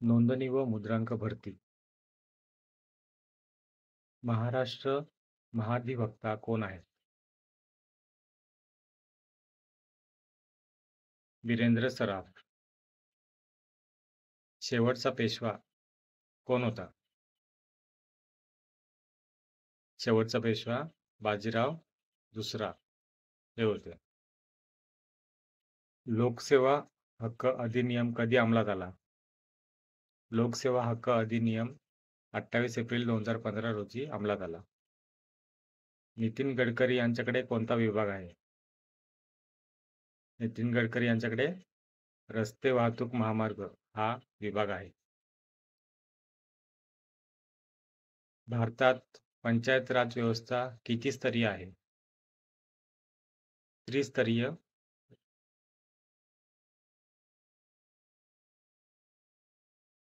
नोंदणी व मुद्रांक भरती. महाराष्ट्र महाधिवक्ता कोण आहेत? वीरेंद्र सराफ. शेवटचा पेशवा कोण होता? शेवटचा पेशवा बाजीराव दुसरा हे होते. लोकसेवा हक्क अधिनियम कधी अंमलात आला? लोकसेवा हक्क अधिनियम 28 एप्रिल 2015 रोजी अंमलात आला. नितीन गडकरी यांच्याकडे कोणता विभाग आहे? नितीन गडकरी यांच्याकडे रस्ते वाहतूक महामार्ग हा विभाग आहे. भारतात पंचायत राज व्यवस्था किती स्तरीय आहे? त्रिस्तरीय.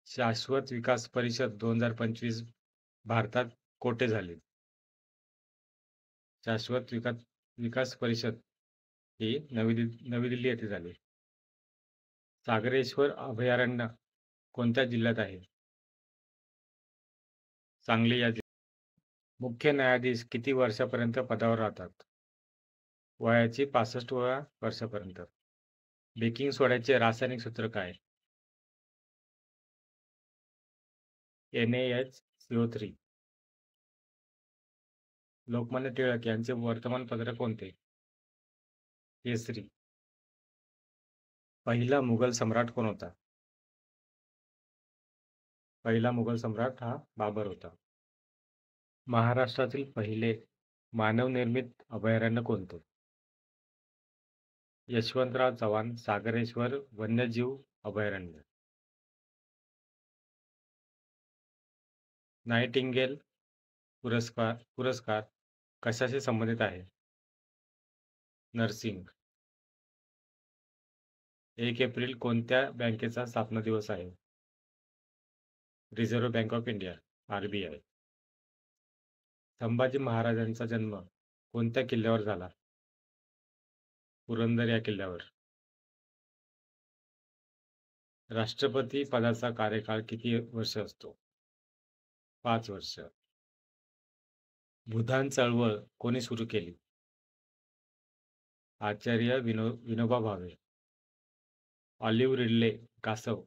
शाश्वत विकास परिषद 2025 भारतात कोठे झाली? शाश्वत विकास परिषद ही नवी दिल्ली येथे झाली. सागरेश्वर अभयारण्य कोणत्या जिल्ह्यात आहे? सांगली या जिल्ह्यात. मुख्य न्यायाधीश किती वर्षापर्यंत पदावर राहतात? वयाची 65व्या वर्षापर्यंत. बेकिंग सोड्याचे रासायनिक सूत्र काय? NaHCO3. लोकमान्य टिळक यांचे वर्तमानपत्र कोणते? केसरी. पहिला मुघल सम्राट कोण होता? पहिला मुघल सम्राट हा बाबर होता. महाराष्ट्रातील पहिले मानवनिर्मित अभयारण्य कोणते? यशवंतराव चव्हाण सागरेश्वर वन्यजीव अभयारण्य. नाइटिंगेल पुरस्कार कशाशी संबंधित आहे? नर्सिंग. 1 एप्रिल कोणत्या बँकेचा स्थापना दिवस आहे? Reserve bank of India RBI. Sambhaji महाराजांचा जन्म कोणत्या किल्ल्यावर झाला? पुरंदर या किल्ल्यावर. राष्ट्रपती पदाचा कार्यकाळ किती वर्ष असतो? 5 वर्ष. भूदान चळवळ कोणी सुरू केली? आचार्य विनोबा भावे. ऑलिव्ह रिडले कासव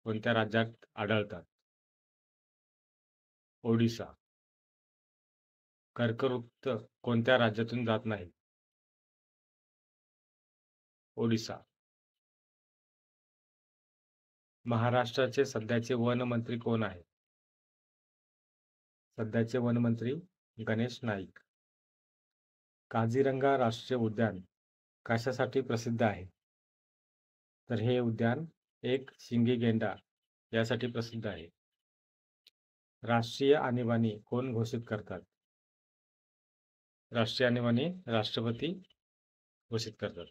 कोणत्या राज्यात आढळतात? ओडिशा. कर्कवृत्त कोणत्या राज्यातून जात नाही? ओडिशा. महाराष्ट्राचे सध्याचे वनमंत्री कोण आहेत? सध्याचे वनमंत्री गणेश नाईक. काझीरंगा राष्ट्रीय उद्यान कशासाठी प्रसिद्ध आहे? तर हे उद्यान एक शिंगी गेंडा यासाठी प्रसिद्ध आहे. राष्ट्रीय आणीबाणी कोण घोषित करतात? राष्ट्रीय आणीबाणी राष्ट्रपती घोषित करतात.